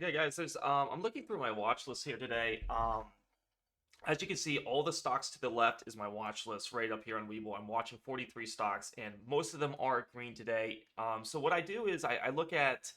Okay, guys, I'm looking through my watch list here today. As you can see, all the stocks to the left is my watch list right up here on Webull. I'm watching 43 stocks, and most of them are green today. So what I do is I look at,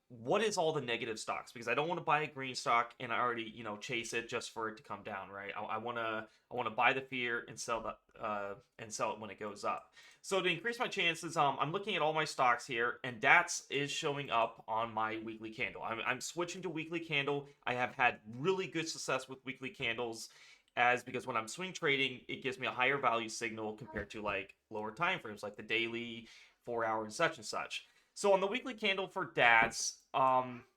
what is all the negative stocks, because I don't want to buy a green stock and I already, chase it just for it to come down, right? I want to buy the fear and sell it when it goes up. So to increase my chances, I'm looking at all my stocks here, and DATS is showing up on my weekly candle. I'm switching to weekly candle. I have had really good success with weekly candles, as because when I'm swing trading, it gives me a higher value signal compared to like lower time frames, like the daily, 4 hour, and such and such. So on the weekly candle for DATS,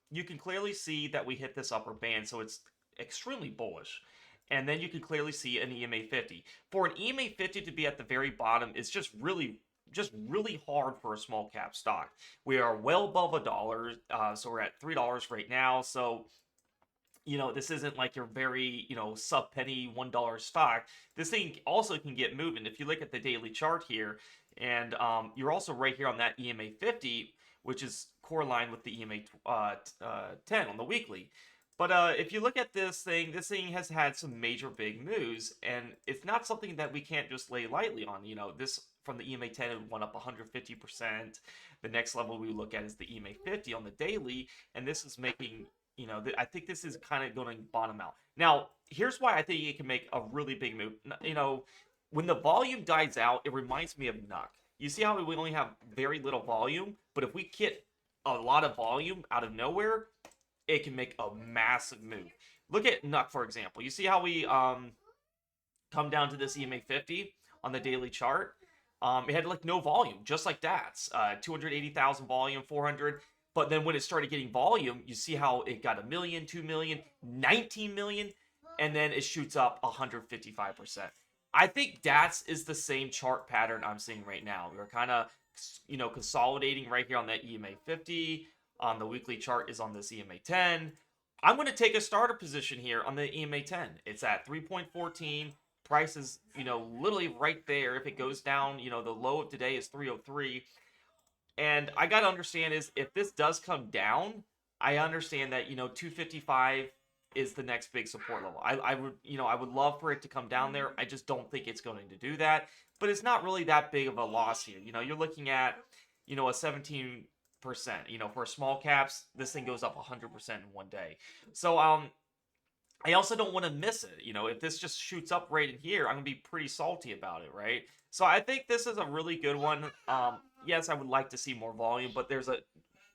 you can clearly see that we hit this upper band, so it's extremely bullish. And then you can clearly see an EMA 50. For an EMA 50 to be at the very bottom is just really hard for a small cap stock. We are well above $1, so we're at $3 right now. So this isn't like your very, sub penny $1 stock. This thing also can get moving. If you look at the daily chart here, and you're also right here on that EMA 50, which is core line with the EMA 10 on the weekly. But if you look at this thing has had some major big moves, and it's not something that we can't just lay lightly on. This from the EMA 10 it went up 150%. The next level we look at is the EMA 50 on the daily, and this is making I think this is kind of going to bottom out. Now, here's why I think it can make a really big move. When the volume dies out, it reminds me of NUC. You see how we only have very little volume, but if we get a lot of volume out of nowhere, it can make a massive move. Look at NUC, for example. You see how we come down to this EMA 50 on the daily chart? It had like no volume, just like DATS. 280,000 volume, 400. But then when it started getting volume, you see how it got a million, 2 million, 19 million, and then it shoots up 155%. I think DATS is the same chart pattern I'm seeing right now. We're kind of, consolidating right here on that EMA 50. The weekly chart is on this EMA 10. I'm going to take a starter position here on the EMA 10. It's at 3.14. Price is, literally right there. If it goes down, the low of today is 303. And I got to understand is if this does come down, I understand that, 255 is the next big support level. I would love for it to come down there. I just don't think it's going to do that. But it's not really that big of a loss here. You're looking at, a 17%. For small caps, this thing goes up 100% in one day. So I also don't want to miss it. If this just shoots up right in here, I'm gonna be pretty salty about it, right? So I think this is a really good one. Yes, I would like to see more volume, but there's a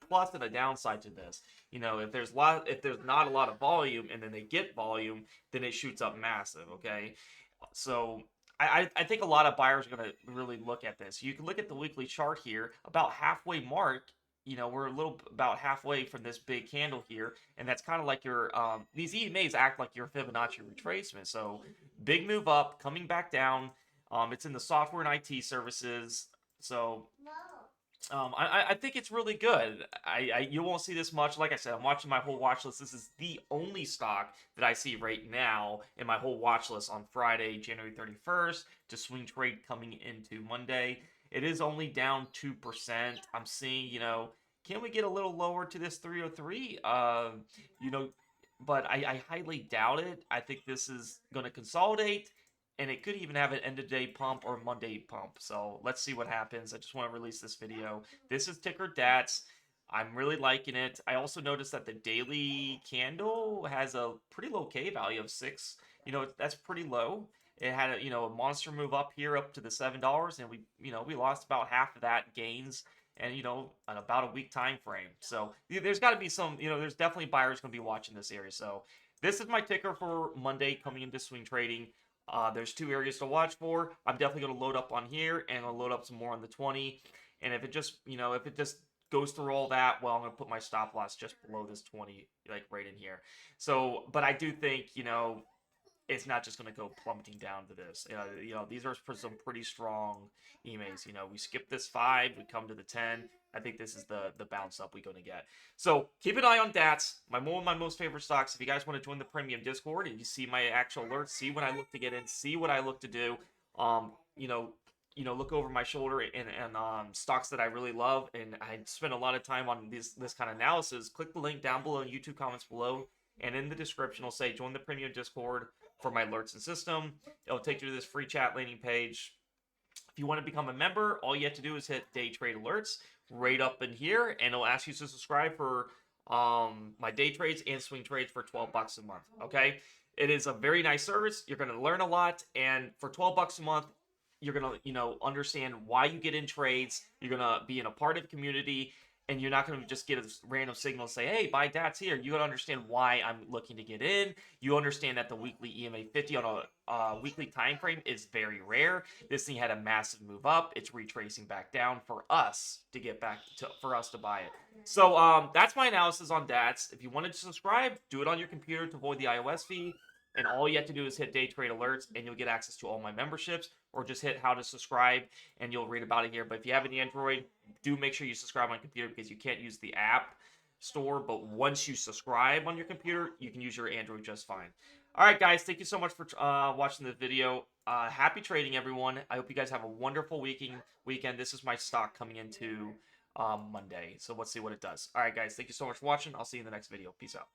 plus and a downside to this. If there's not a lot of volume and then they get volume, then it shoots up massive. Okay, so I think a lot of buyers are gonna really look at this. You can look at the weekly chart here, about halfway mark. We're a little about halfway from this big candle here, and that's kind of like your these EMAs act like your Fibonacci retracement. So big move up, coming back down. It's in the software and IT services. So I think it's really good. You won't see this much. Like I said, I'm watching my whole watch list. This is the only stock that I see right now in my whole watch list on Friday, January 31st, to swing trade coming into Monday. It is only down 2%. I'm seeing, can we get a little lower to this 303? But I highly doubt it. I think this is going to consolidate, and it could even have an end of day pump or Monday pump. So let's see what happens. I just want to release this video. This is ticker DATS. I'm really liking it. I also noticed that the daily candle has a pretty low K value of 6. That's pretty low. It had a monster move up here up to the $7, and we lost about half of that gains, and in about a week time frame. So there's got to be some, there's definitely buyers going to be watching this area. So this is my ticker for Monday coming into swing trading. There's 2 areas to watch for. I'm definitely going to load up on here, and I'll load up some more on the 20. And if it just goes through all that, well, I'm going to put my stop loss just below this 20, like right in here. So, but I do think, it's not just going to go plummeting down to this. These are for some pretty strong EMAs. We skip this 5, we come to the 10. I think this is the bounce up we're going to get. So keep an eye on DATS, one of my most favorite stocks. If you guys want to join the premium Discord and you see my actual alerts, see when I look to get in, see what I look to do, look over my shoulder and stocks that I really love, and I spend a lot of time on this kind of analysis, click the link down below in YouTube comments below, and in the description it'll say join the premium Discord for my alerts and system. It'll take you to this free chat landing page. If you want to become a member, all you have to do is hit day trade alerts right up in here, and it'll ask you to subscribe for my day trades and swing trades for $12 a month. Okay, it is a very nice service. You're going to learn a lot, and for $12 a month, you're going to understand why you get in trades. You're going to be in a part of the community, and you're not going to just get a random signal and say, hey, buy DATS here. You got to understand why I'm looking to get in. You understand that the weekly EMA 50 on a weekly time frame is very rare. This thing had a massive move up. It's retracing back down for us to get back to, for us to buy it. So that's my analysis on DATS. If you wanted to subscribe, do it on your computer to avoid the iOS fee. And all you have to do is hit day trade alerts, and you'll get access to all my memberships, or just hit how to subscribe, and you'll read about it here. But if you have an Android, do make sure you subscribe on your computer, because you can't use the app store. But once you subscribe on your computer, you can use your Android just fine. All right, guys, thank you so much for watching the video. Happy trading, everyone. I hope you guys have a wonderful weekend. This is my stock coming into Monday, so let's see what it does. All right, guys, thank you so much for watching. I'll see you in the next video. Peace out.